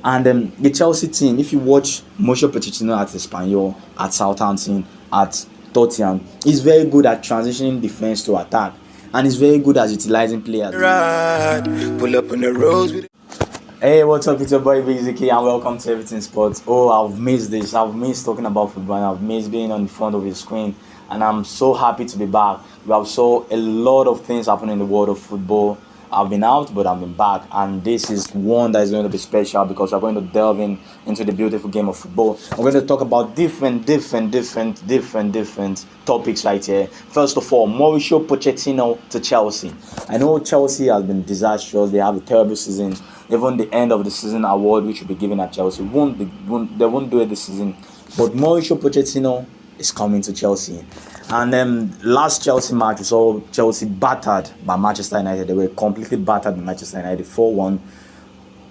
And the Chelsea team, if you watch Mauricio Pochettino at Espanyol, at Southampton, at Tottenham, he's very good at transitioning defense to attack, and he's very good at utilizing players. Right. Pull up on the roads with. Hey, what's up? It's your boy Ziki, and welcome to Everything Sports. Oh, I've missed this. I've missed talking about football, and I've missed being on the front of the screen. And I'm so happy to be back. We have saw a lot of things happen in the world of football. I've been out, but I've been back, and this is one that is going to be special because we're going to delve into the beautiful game of football. We're going to talk about different topics right here. First of all, Mauricio Pochettino to Chelsea. I know Chelsea has been disastrous. They have a terrible season. Even the end of the season award, which will be given at Chelsea, they won't do it this season. But Mauricio Pochettino is coming to Chelsea. And last Chelsea match, we saw Chelsea battered by Manchester United. They were completely battered by Manchester United, 4-1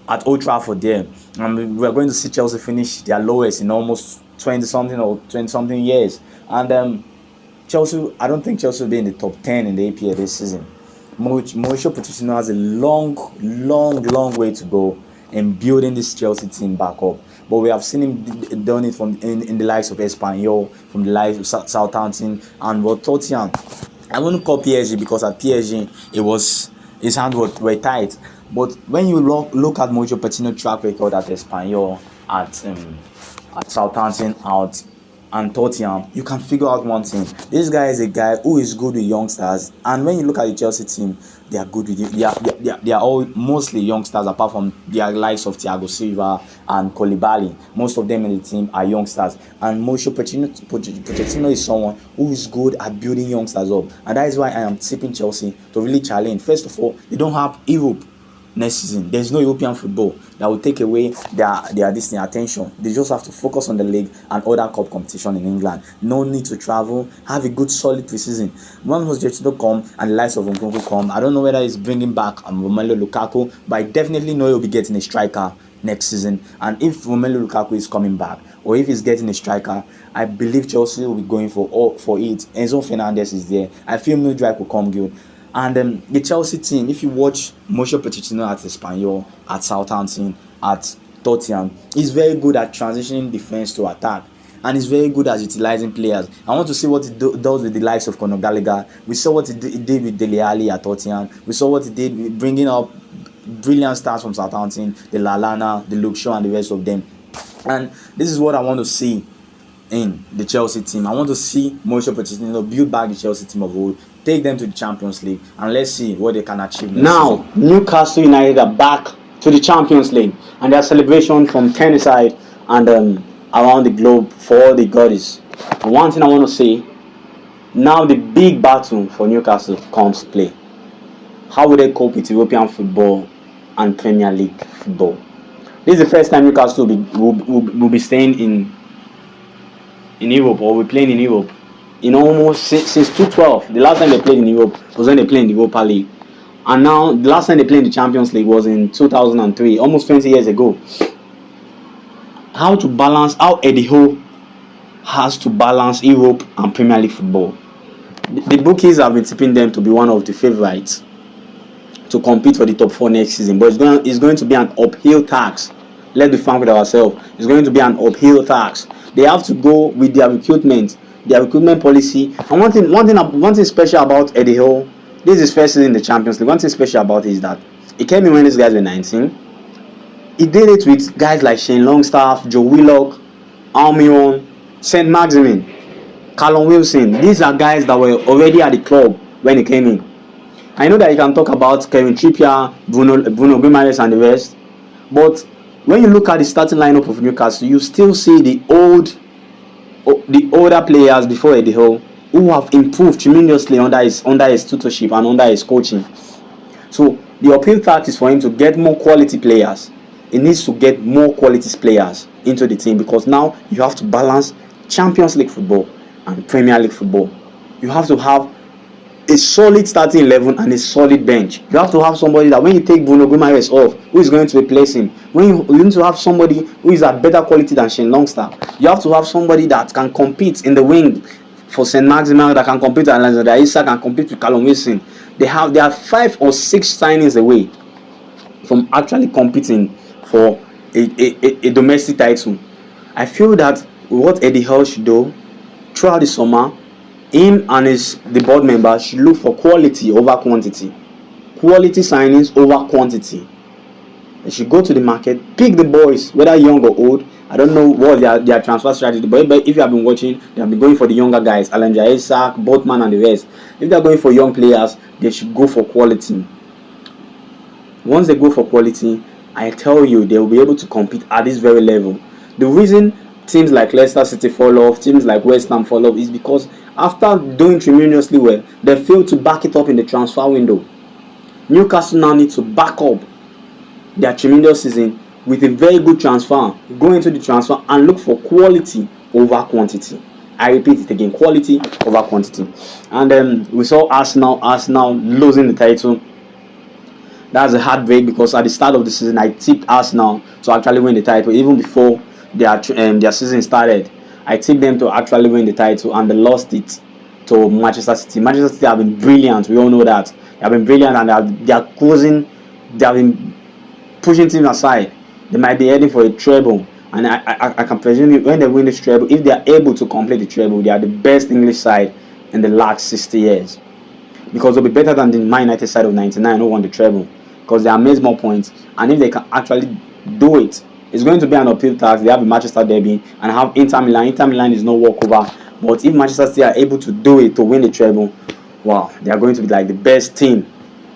at Old Trafford there. And we're going to see Chelsea finish their lowest in almost 20-something or 20-something years. And Chelsea, I don't think Chelsea will be in the top 10 in the APL this season. Mauricio Pochettino has a long way to go in building this Chelsea team back up. But we have seen him done it from in the likes of Espanyol, from the likes of Southampton, and Tottenham. I wouldn't call PSG because at PSG his hands were tight. But when you look at Mauricio Pochettino's track record at Espanyol, at Southampton, and Tottenham, you can figure out one thing. This guy is a guy who is good with youngsters, and when you look at the Chelsea team, they are good with it. They are all mostly youngsters, apart from their likes of Thiago Silva and Koulibaly. Most of them in the team are youngsters, and Mauricio Pochettino is someone who is good at building youngsters up, and that is why I am tipping Chelsea to really challenge. First of all, they don't have Europe next season. There's no European football that will take away their distant attention. They just have to focus on the league and other cup competition in England. No need to travel. Have a good solid preseason. When Pochettino come and the likes of Nkunku come, I don't know whether he's bringing back Romelu Lukaku, but I definitely know he'll be getting a striker next season. And if Romelu Lukaku is coming back, or if he's getting a striker, I believe Chelsea will be going for it. Enzo Fernandez is there. I feel Mudryk will come good. And the Chelsea team, if you watch Mauricio Pochettino at Espanyol, at Southampton, at Tottenham, he's very good at transitioning defense to attack, and he's very good at utilizing players. I want to see what he does with the likes of Conor Gallagher. We saw what he did with Dele Alli at Tottenham. We saw what he did with bringing up brilliant stars from Southampton, the Lallana, the Luke Shaw, and the rest of them. And this is what I want to see in the Chelsea team. I want to see Mauricio Pochettino build back the Chelsea team of old, take them to the Champions League, and let's see what they can achieve next now season. Newcastle United are back to the Champions League, and their celebration from Tennessee and around the globe for all the goddess. And one thing I want to say, now the big battle for Newcastle comes to play. How will they cope with European football and Premier League football? This is the first time Newcastle will be staying in Europe, or will be playing in Europe in almost since 2012. The last time they played in Europe was when they played in the Europa League, and now the last time they played in the Champions League was in 2003, almost 20 years ago. How Eddie Howe has to balance Europe and Premier League football. The bookies have been tipping them to be one of the favourites to compete for the top 4 next season, but it's going to be an uphill task. Let's be frank with ourselves. It's going to be an uphill task. They have to go with their recruitment policy. And one thing special about Eddie Howe, this is his first season in the Champions League. One thing special about it is that he came in when these guys were 19. He did it with guys like Shane Longstaff, Joe Willock, Almiron, St. Maximin, Callum Wilson. These are guys that were already at the club when he came in. I know that you can talk about Kevin Trippier, Bruno Guimaraes and the rest, but when you look at the starting lineup of Newcastle, you still see the older players before Eddie Howe who have improved tremendously under his tutorship and under his coaching. So the uphill task is for him to get more quality players. He needs to get more quality players into the team, because now you have to balance Champions League football and Premier League football. You have to have a solid starting 11 and a solid bench. You have to have somebody that when you take Bruno Guimaraes off, who is going to replace him. You need to have somebody who is at better quality than Shane Longstaff. You have to have somebody that can compete in the wing for St. Maximin, that can compete with Alexander Isak, can compete with Callum Wilson. They are 5 or 6 signings away from actually competing for a domestic title. I feel that what Eddie Howe should do throughout the summer, him and the board members should look for quality over quantity. Quality signings over quantity. They should go to the market, pick the boys, whether young or old. I don't know what their transfer strategy, but if you have been watching, they have been going for the younger guys, Alanja Isak, Botman, and the rest. If they are going for young players, they should go for quality. Once they go for quality, I tell you, they will be able to compete at this very level. The reason teams like Leicester City fall off, teams like West Ham fall off, is because after doing tremendously well, they fail to back it up in the transfer window. Newcastle now need to back up their tremendous season with a very good transfer. Go into the transfer and look for quality over quantity. I repeat it again, quality over quantity. And then we saw Arsenal losing the title. That's a heartbreak because at the start of the season I tipped Arsenal to actually win the title even before their season started. I tipped them to actually win the title and they lost it to Manchester City. Manchester City have been brilliant. We all know that they have been brilliant and they have been pushing teams aside. They might be heading for a treble, and I can presume when they win this treble, if they are able to complete the treble, they are the best English side in the last 60 years. Because they'll be better than the Man United side of 99 who won the treble. Because they have made more points, and if they can actually do it, it's going to be an uphill task. They have a Manchester derby and have Inter Milan. Inter Milan is no walkover, but if Manchester City are able to do it to win the treble, wow, they are going to be like the best team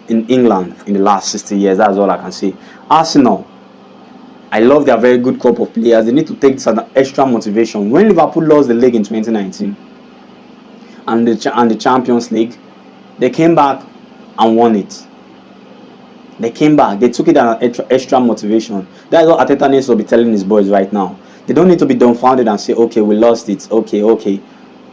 in England in the last 60 years. That's all I can say. Arsenal, I love their very good crop of players. They need to take this as an extra motivation. When Liverpool lost the league in 2019 and the Champions League, they came back and won it. They came back. They took it as an extra motivation. That's what Arteta needs to be telling his boys right now. They don't need to be dumbfounded and say, okay, we lost it. Okay.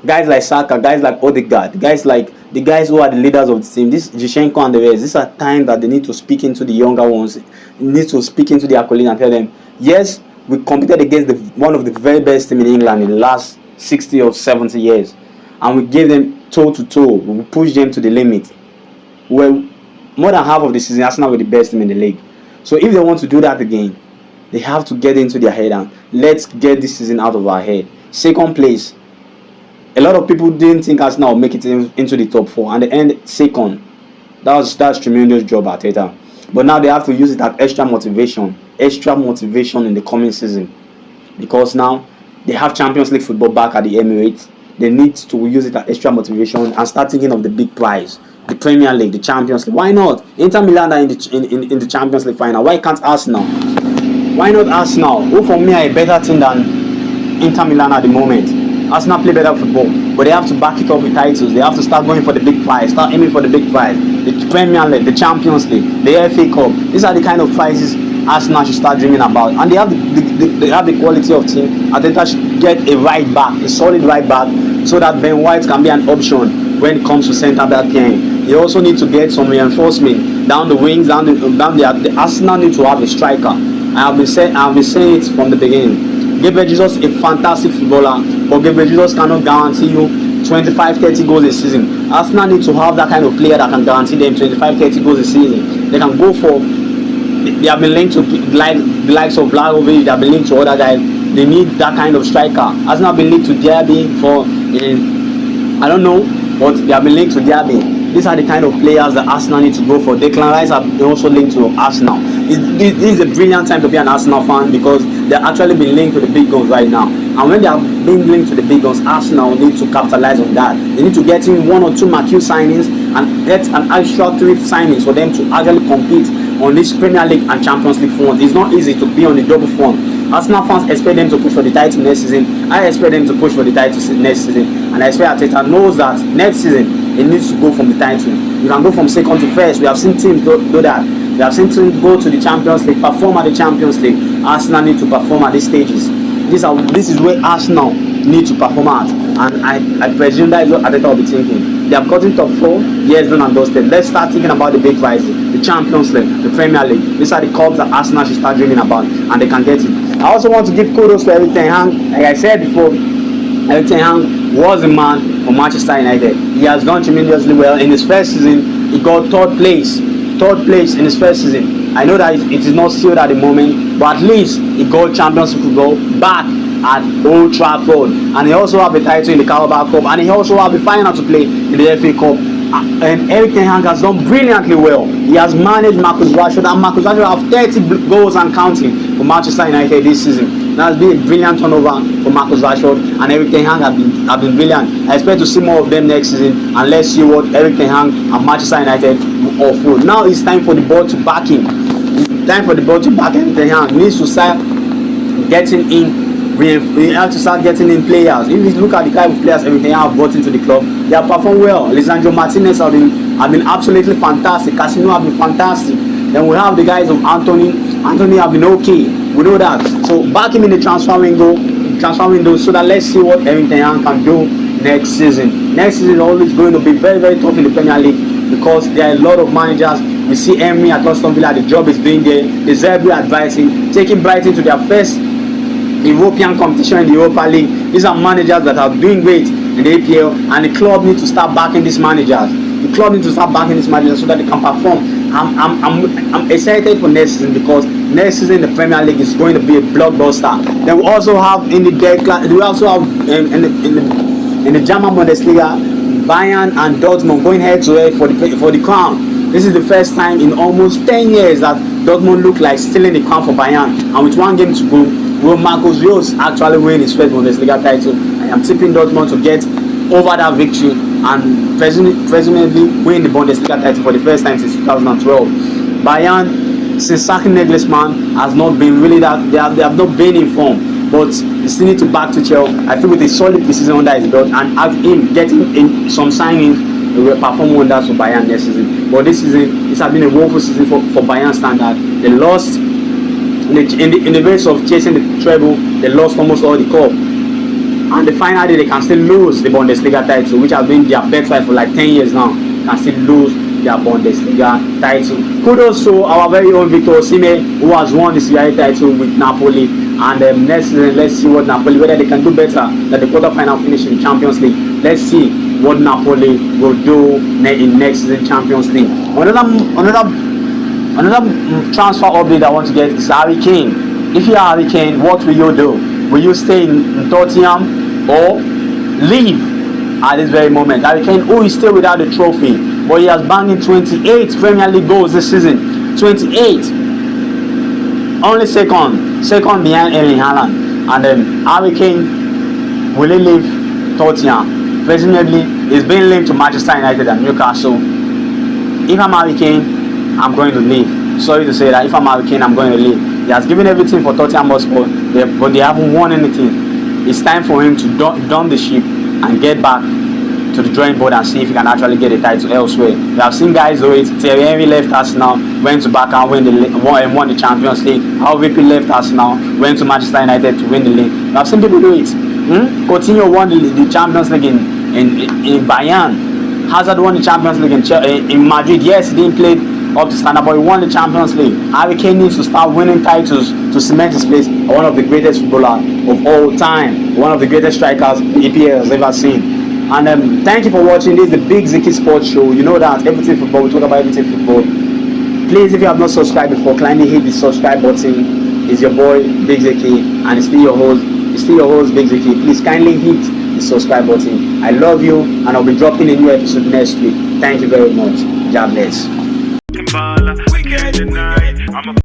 Guys like Saka, guys like Odegaard, the guys who are the leaders of the team, this Zinchenko and the rest, these are times that they need to speak into the younger ones. They need to speak into their colleagues and tell them, yes, we competed against one of the very best teams in England in the last 60 or 70 years. And we gave them toe to toe. We pushed them to the limit. Well, more than half of the season, Arsenal were the best team in the league. So if they want to do that again, they have to get into their head and let's get this season out of our head. Second place. A lot of people didn't think Arsenal would make it into the top 4 and they end second. That's tremendous job at Arteta. But now they have to use it as extra motivation in the coming season. Because now they have Champions League football back at the Emirates. They need to use it as extra motivation and start thinking of the big prize. The Premier League, the Champions League. Why not? Inter Milan are in the Champions League final. Why can't Arsenal? Why not Arsenal? Who for me are a better team than Inter Milan at the moment? Arsenal play better football, but they have to back it up with titles. They have to start going for the big prize, start aiming for the big prize. The Premier League, the Champions League, the FA Cup. These are the kind of prizes Arsenal should start dreaming about. And they have the quality of team. Arteta should get a right back, a solid right back, so that Ben White can be an option when it comes to centre back playing. They also need to get some reinforcement down the wings, the Arsenal need to have a striker. I have been saying it from the beginning. Gabriel Jesus is a fantastic footballer, but Gabriel Jesus cannot guarantee you 25-30 goals a season. Arsenal need to have that kind of player that can guarantee them 25-30 goals a season. They can go for. They have been linked to the likes of Blagovic. They have been linked to other guys. They need that kind of striker. Arsenal have been linked to Zerbi for I don't know, but they have been linked to Zerbi. These are the kind of players that Arsenal need to go for. Declan Rice have also linked to Arsenal. This is a brilliant time to be an Arsenal fan because they're actually being linked to the big guns right now. And when they are being linked to the big guns, Arsenal need to capitalize on that. They need to get in 1 or 2 marquee signings and get an extra 3 signings for them to actually compete on this Premier League and Champions League front. It's not easy to be on the double front. Arsenal fans expect them to push for the title next season. I expect them to push for the title next season. And I expect Arteta knows that next season he needs to go from the title. You can go from second to first. We have seen teams do that. We have seen teams go to the Champions League, perform at the Champions League. Arsenal need to perform at these stages. This is where Arsenal need to perform at. And I presume that is what Arteta will be thinking. They have gotten top 4, yes, done and dusted. Let's start thinking about the big prizes, the Champions League, the Premier League. These are the cups that Arsenal should start dreaming about, and they can get it. I also want to give kudos to Erik ten Hag. Like I said before, Erik ten Hag was a man for Manchester United. He has done tremendously well. In his first season, he got third place in his first season. I know that it is not sealed at the moment, but at least he got Champions League football back at Old Trafford, and he also have a title in the Carabao Cup, and he also have a final to play in the FA Cup. And Erik ten Hag has done brilliantly well. He has managed Marcus Rashford, and Marcus Rashford have 30 goals and counting for Manchester United this season. That has been a brilliant turnover for Marcus Rashford, and Erik ten Hag have been brilliant. I expect to see more of them next season, and let's see what Erik ten Hag and Manchester United will offer. Now it's time for the ball to back him. It's time for the ball to back Erik ten Hag. He needs to start getting in. We have to start getting in players. If you look at the kind of players everything have brought into the club, they have performed well. Lisandro Martinez have been absolutely fantastic. Casino have been fantastic. Then we have the guys of Anthony. Anthony have been okay. We know that. So back him in the transfer window, so that let's see what Erik ten Hag can do next season. Next season is always going to be very, very tough in the Premier League because there are a lot of managers. We see Emery at Aston Villa, the job is doing there. The Zerbi advising, taking Brighton to their first European competition in the Europa League. These are managers that are doing great in the APL, and the club needs to start backing these managers. The club needs to start backing these managers so that they can perform. I'm excited for next season because next season the Premier League is going to be a blockbuster. Then we also have in the in the German Bundesliga, Bayern and Dortmund going head to head for the crown. This is the first time in almost 10 years that Dortmund look like stealing the crown for Bayern, and with one game to go, will Marcus Rose actually win his first Bundesliga title? I am tipping Dortmund to get over that victory and presumably win the Bundesliga title for the first time since 2012. Bayern, since sacking Nagelsmann, has not been really that they have not been in form, but they still need to back to Tuchel. I feel with a solid preseason under his belt and have him getting in some signings, they will perform wonders for Bayern next season. But this season, this has been a woeful season for Bayern standard. They lost in the race of chasing the treble. They lost almost all the cup, and the final day they can still lose the Bundesliga title, which has been their birthright for like 10 years now. Can still lose their Bundesliga title. Kudos to our very own Victor Osimhen, who has won the Serie A title with Napoli. And next season, let's see what Napoli, whether they can do better than the quarterfinal finish in the Champions League. Let's see what Napoli will do in next season Champions League. Another transfer update I want to get is Harry Kane. If you are Harry Kane, what will you do? Will you stay in Tottenham or leave at this very moment? Harry Kane, who is still without the trophy, but he has banged in 28 Premier League goals this season. 28. Only second behind Erling Haaland. And then Harry Kane, will he leave Tottenham? Presumably, he's being linked to Manchester United and Newcastle. If I'm Harry Kane, I'm going to leave. Sorry to say that. If I'm Harry Kane, I'm going to leave. He has given everything for Tottenham Hotspur, but they haven't won anything. It's time for him to dump the ship and get back to the drawing board and see if he can actually get a title elsewhere. We have seen guys do it. Thierry Henry left Arsenal, went to back and won the Champions League. VP left Arsenal, went to Manchester United to win the league. We have seen people do it. Coutinho won the Champions League in Bayern. Hazard won the Champions League in Madrid. Yes, he didn't play up to standard, but he won the Champions League. Harry Kane needs to start winning titles to cement his place as one of the greatest footballers of all time, one of the greatest strikers the EPL has ever seen. And thank you for watching. This is the Big Ziki Sports Show. You know that everything football, we talk about everything football. Please, if you have not subscribed before, kindly hit the subscribe button. It's your boy Big Ziki, and it's still your host Big Ziki. Please kindly hit the subscribe button. I love you, and I'll be dropping a new episode next week. Thank you very much. God bless.